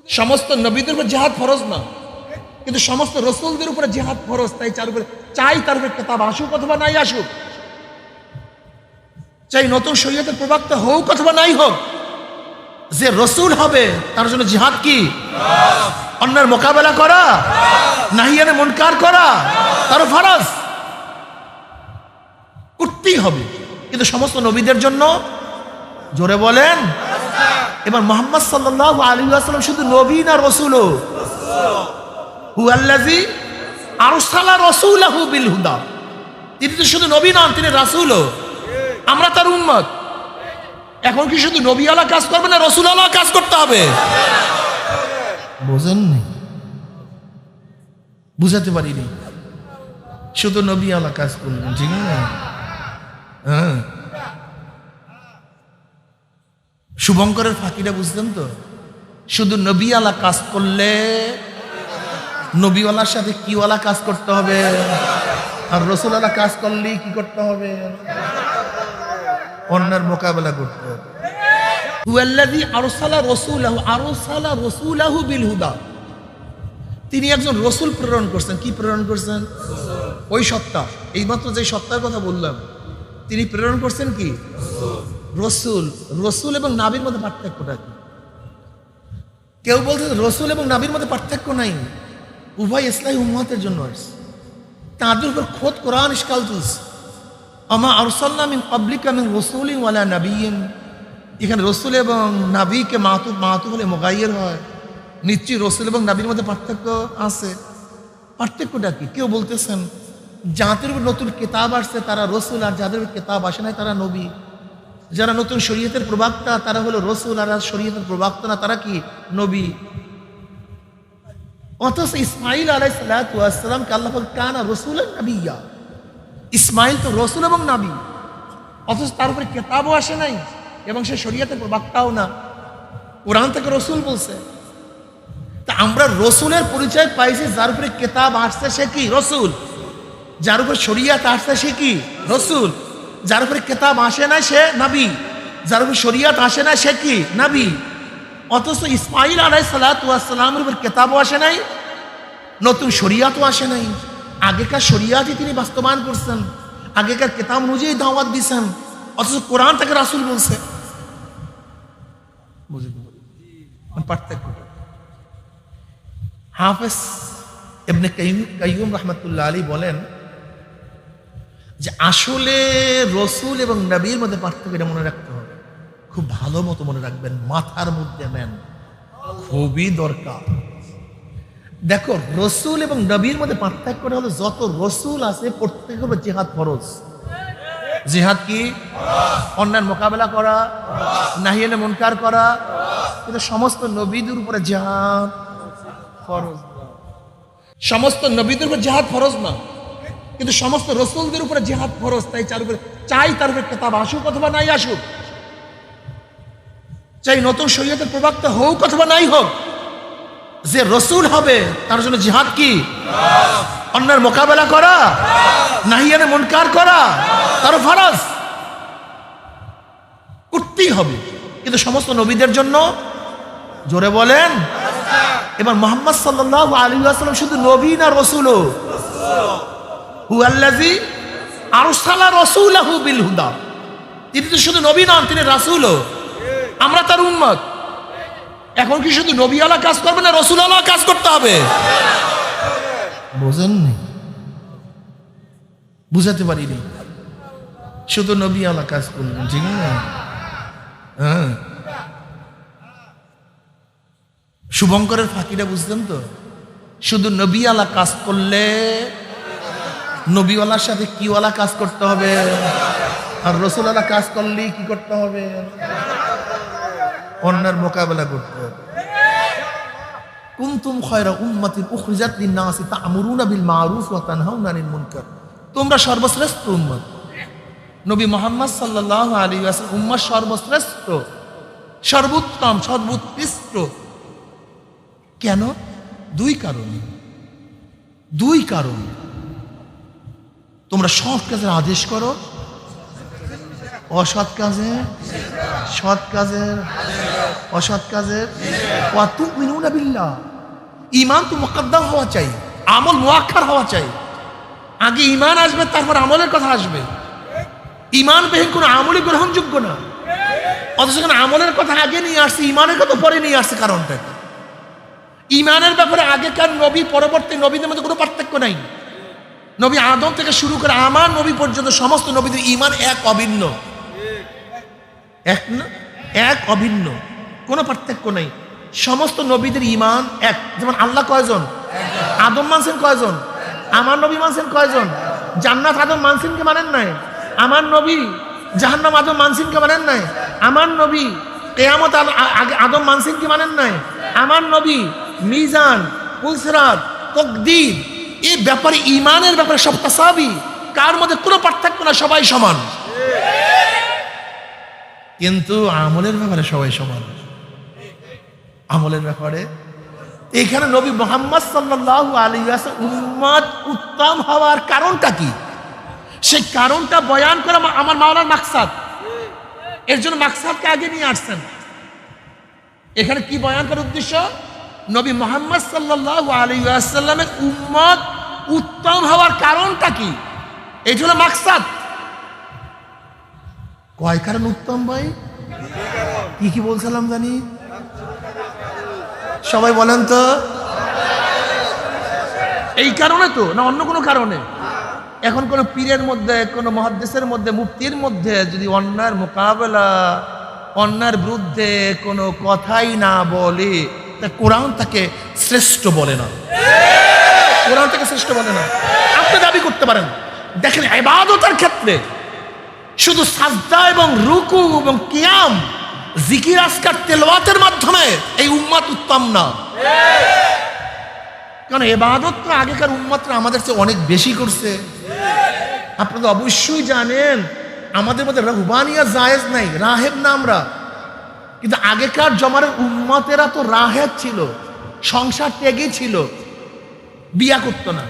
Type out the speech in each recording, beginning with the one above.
সমস্ত নবীদের উপর জিহাদ ফরজ না, কিন্তু সমস্ত রসুলদের উপরে জিহাদ ফরজ। তাই তার উপরে কিতাব আসুক অথবা নাই আসুক, চাই নতুন শরীয়তের প্রবক্তা হোক অথবা নাই হোক, যে রসুল হবে তার জন্য জিহাদ কি? অন্যের মোকাবেলা করা, নাহিয়ানে মুনকার করা তার ফরজ করতেই হবে। কিন্তু সমস্ত নবীদের জন্য, জোরে বলেন। এবার মুহাম্মদ সাল্লাল্লাহু আলাইহি ওয়াসাল্লাম শুধু নবী না রাসূলও? হুয়াল্লাযী আরসালা রাসূলাহু বিল হুদা, তিনি তো শুধু নবী নন, তিনি রাসূলও। আমরা তার উম্মত। এখন কি শুধু নবী আলা কাজ করবে না রাসূল আলা কাজ করতে হবে? বোঝেননি? বুঝাতে পারিনি। শুধু নবী আলা কাজ করলেন, ঠিক না? হ্যাঁ, শুভঙ্করের ফাঁকিটা বুঝতেন তো? শুধু নবী আলা কাজ করলে নবীওয়ালার সাথে কিওয়ালা কাজ করতে হবে, আর রসুল আলা কাজ করলে কি করতে হবে? অন্যের মোকাবেলা করতে হবে। হুয়াল্লাযী আরসালা রাসূলাহু বিল হুদা, তিনি একজন রসুল প্রেরণ করছেন। কি প্রেরণ করছেন? ওই সত্তা, এইমাত্র যে সত্তার কথা বললাম, তিনি প্রেরণ করছেন কি? রসুল। রসুল এবং নাবির মধ্যে পার্থক্যটা কি? কেউ বলছে রসুল এবং নাবির মধ্যে পার্থক্য নাই, উভয় ইসলামী উম্মতের জন্য আসছে। তাদের উপর খোদ কোরআন ইশকাল তুলছে, আমা আরসালনা মিন ক্বাবলিকা মিন রাসূলিন ওয়ালা নাবিয়্যিন। এখানে রসুল এবং নাবিকে মাতুব হলে মুগায়্যির হয়। নিশ্চয়ই রসুল এবং নাবির মধ্যে পার্থক্য আছে। পার্থক্যটা কি? কেউ বলতেছেন যাদের উপর নতুন কিতাব আসছে তারা রসুল, আর যাদের উপর কিতাব আসে নাই তারা নবী। যারা নতুন শরীয়তের প্রবক্তা তারা হলো রসুল, আর শরীয়তের প্রবক্তা না তারা কি? নবী। অথচ ইসমাইল আলাইহিস সালাতু ওয়াস সালামকে আল্লাহ বলেন কানা রাসূলান নাবিয়্যা। ইসমাইল তো রসুল এবং নবী, অথচ তার উপরে কিতাবও আসে নাই এবং সে শরীয়তের প্রবক্তাও না। কোরআন থেকে রসুল বলছে। তা আমরা রসুলের পরিচয় পাইছি যার উপরে কিতাব আসছে সে কি? রসুল। যার উপরে শরীয়ত আসছে সে কি? রসুল। যার উপরে কিতাব আসে না সে নবী, যার উপরে শরীয়ত আসে না সে কি? নবী। অথচ ইসমাইল আলাইহিস সালাতু ওয়াস সালামের উপর কিতাবও আসে নাই, নতুন শরীয়তও আসে নাই। আগেকার শরীয়তই তিনি বাস্তবায়ন করছেন, আগেকার কিতাব অনুযায়ী দাওয়াত দিয়েছেন, অথচ কোরআন থেকে রাসূল বলছে। বুঝতে পারছেন পার্থক্য? হাফেজ ইবনে কাইয়ুম রাহমাতুল্লাহ আলাইহি বলেন যে আসলে রসুল এবং নবীর মধ্যে পার্থক্যটা মনে রাখতে হবে, খুব ভালো মতো মনে রাখবেন, মাথার মধ্যে নেন, খুবই দরকার। দেখো, রসুল এবং নবীর মধ্যে পার্থক্যটা হলো যত রসুল আছে প্রত্যেকের উপর জিহাদ ফরজ। জিহাদ কি? অন্যায়ের মোকাবেলা করা, নাহিয়ানে মুনকার করা। কিন্তু সমস্ত নবীদের উপরে জিহাদ ফরজ। সমস্ত নবীদের উপর জিহাদ ফরজ না, কিন্তু সমস্ত রসুলদের উপরে জিহাদ ফরজ। তাই তার উপরে কিতাব আসুক অথবা নাই আসুক, চাই নতুন শরীয়তের প্রবক্তা হোক অথবা নাই হোক, যে রসুল হবে তার জন্য জিহাদ কি? অন্যের মোকাবেলা করা, নাহিয়ানে মুনকার করা তার ফরজ করতেই হবে। কিন্তু সমস্ত নবীদের জন্য, জোরে বলেন। এবার মুহাম্মদ সাল্লাল্লাহু আলাইহি ওয়াসাল্লাম শুধু নবী না রাসূলও? হুয়াল্লাযী আরসালা রাসূলাহু বিল হুদা, তিনি তো শুধু নবী নন, তিনি রাসূলও। আমরা তার উম্মত। এখন কি শুধু নবী আলা কাজ করবে না রাসূল আলা কাজ করতে হবে? বোঝেননি? বুঝাতে পারিনি। শুধু নবী আলা কাজ করলেন, ঠিক না? হ্যাঁ, শুভঙ্করের ফাঁকিটা বুঝতেন তো? শুধু নবী আলা কাজ করলে নবীওয়ালার সাথে কিওয়ালা কাজ করতে হবে, আর রসুল আলা কাজ করলে কি করতে হবে? অন্যের মোকাবেলা করতে হবে। কুনতুম খায়রা উম্মাতিন উখরিজাত লিন-নাসি তা'মুরুনা বিল মা'রুফ ওয়া তানহাউনা আনিল মুনকার। তোমরা সর্বশ্রেষ্ঠ উম্মত। নবী মুহাম্মদ সাল্লাল্লাহু আলাইহি ওয়াসাল্লাম উম্মত সর্বশ্রেষ্ঠ, সর্বোত্তম, সর্বোৎকৃষ্ট। কেন? দুই কারণ। তোমরা সৎ কাজের আদেশ করো, অসৎ কাজে, সৎ কাজের অসৎ কাজের ওয়া তুমিনুনা বিল্লাহ, ঈমান তো মুকদ্দম হওয়া চাই, আমল মুআক্খার হওয়া চাই। আগে ঈমান আসবে, তারপর আমলের কথা আসবে। ঈমানবিহীন কোনো আমলই গ্রহণযোগ্য না। অথচ আমলের কথা আগে নিয়ে আসছে, ঈমানের কথা পরে নিয়ে আসছে। কারণটা কি? ঈমানের ব্যাপারে আগেকার নবী পরবর্তী নবীদের মধ্যে কোনো পার্থক্য নাই। নবী আদম থেকে শুরু করে আমার নবী পর্যন্ত সমস্ত নবীদের ঈমান এক অভিন্ন, এক না, এক অভিন্ন, কোনো পার্থক্য নাই। সমস্ত নবীদের ঈমান এক। যেমন আল্লাহ কয়জন? আদম মানছেন কয়জন? আমার নবী মানছেন কয়জন? জান্নাত আদম মানছেন কে মানেন নাই? আমার নবী। জাহান্নাম আদম মানছেন কে মানেন নাই? আমার নবী। কিয়ামত আদম মানছেন কি মানেন নাই? আমার নবী। মিজান, পুলসিরাত, তাকদীর, এই ব্যাপারে ঈমানের ব্যাপারে সব তাসাবি, কার মধ্যে কোনো পার্থক্য না, সবাই সমান। কিন্তু আমলের ব্যাপারে সবাই সমান। আমলের ব্যাপারে এখানে নবী মুহাম্মদ সাল্লাল্লাহু আলাইহি ওয়াসাল্লাম উম্মত উত্তম হওয়ার কারণটা কি, সেই কারণটা বয়ান করা আমার মাওলানার মাকসাদ। এর জন্য মাকসাদকে আগে নিয়ে আসছেন। এখানে কি বয়ান করার উদ্দেশ্য? নবী মুহাম্মদ সাল্লাল্লাহু আলাইহি ওয়াসাল্লামের উম্মত উত্তম হওয়ার কারণটা কি, এই জন্য মাকসাদ। কয় কারণ উত্তম ভাই? কি কি বলছিলাম জানি? সবাই বলেন তো। এই কারণে তো না অন্য কোনো কারণে? এখন কোন পীরের মধ্যে, কোন মুহাদ্দিসের মধ্যে, মুফতির মধ্যে যদি অন্যায়ের মোকাবেলা, অন্যায়ের বিরুদ্ধে কোনো কথাই না বলে, তা কোরআন তাকে শ্রেষ্ঠ বলে না। কোরআন তাকে শ্রেষ্ঠ বলে না। আপনি দাবি করতে পারেন। দেখেন ইবাদতের ক্ষেত্রে শুধু সাজদা এবং রুকু এবং কিয়াম, জিকির আজকার তেলাওয়াতের মাধ্যমে এই উম্মত উত্তম না। কারণ ইবাদত তো আগেকার উম্মতরা আমাদের চেয়ে অনেক বেশি করছে। আপনারা অবশ্যই জানেন আমাদের মধ্যে রুহবানিয়া জায়েজ নাই, রাহেব না আমরা। কিন্তু আগেকার জমানের উম্মতেরা তো রাহেব ছিল, সংসার ত্যাগী ছিল, বিয়া করতো না,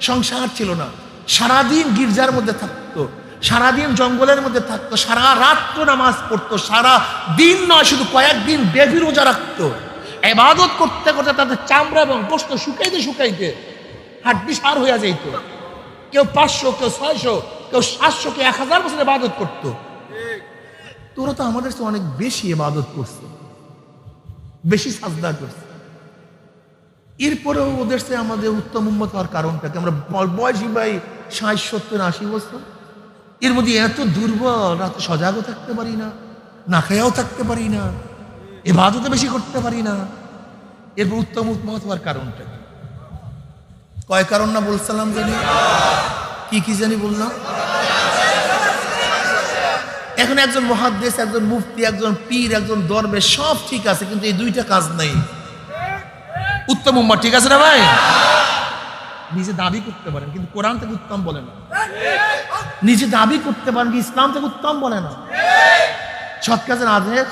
সংসার ছিল না, সারাদিন গির্জার মধ্যে থাকতো, সারাদিন জঙ্গলের মধ্যে থাকতো, সারা রাত্র নামাজ পড়তো, সারা দিন নয় শুধু কয়েকদিন বেভি রোজা রাখতো। ইবাদত করতে করতে তাদের চামড়া এবং গোশত শুকাইতে শুকাইতে হাড্ডি সার হয়ে যাইতো। কেউ 500, কেউ 600, কেউ 700, কেউ 1000 বছর ইবাদত করতো। তোরা তো আমাদের চেয়ে অনেক বেশি ইবাদত করছে, বেশি সাজদা করছে। এরপরেও ওদের চেয়ে আমাদের উত্তম উম্মত হওয়ার কারণটা কি? আমরা বয়সী ভাই 60, 70, 80 বছর, এর মধ্যে এত দুর্বল, রাতে সজাগও থাকতে পারি না, না খেয়েও থাকতে পারি না, ইবাদতে বেশি করতে পারি না। এরপর উত্তম উম্মত হওয়ার কারণটা কি? কয় কারণ না বলছিলাম জানি? কি কি জানি বললাম? এখন একজন মুহাদ্দিস, একজন মুফতি, একজন পীর, একজন দরবেশ সব ঠিক আছে, কিন্তু এই দুইটা কাজ নাই। উত্তম উম্মত ঠিক আছে না ভাই? নিজে দাবি করতে পারেন কিন্তু কোরআন থেকে উত্তম বলে না। নিজে দাবি করতে পারেন কি ইসলাম থেকে উত্তম বলে না। সৎ কাজের আদেশ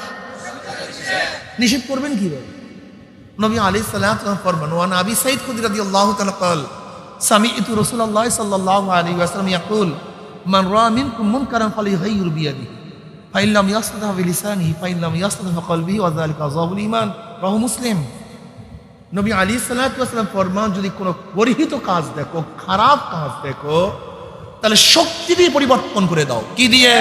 নিষেধ করবেন কিভাবে? নবী আলাইহিস সালাতু ওয়াস সালাম ফরমান, ওয়া আবি সাঈদ খুদরি রাদিয়াল্লাহু তাআলা قال সামি'তু রাসূলুল্লাহ সাল্লাল্লাহু আলাইহি ওয়াসাল্লাম ইয়াকুল মান রাআ মিনকুম মুনকারান ফালিয়ুগহাইয়ির বিয়াদিহি ফাইন লাম ইয়াসতাতি' বিলিসানিহি ফাইন লাম ইয়াসতাতি' বিকলবিহি ওয়া যালিকা যাবুল ঈমান। রাহু মুসলিম। নবী আলাইহিস সালাতু ওয়াস সালাম ফরমান, যদি কোনো পরিহিত কাজ দেখো, খারাপ কাজ দেখো, তাহলে শক্তি দিয়ে পরিবর্তন করে দাও। কি দিয়ে?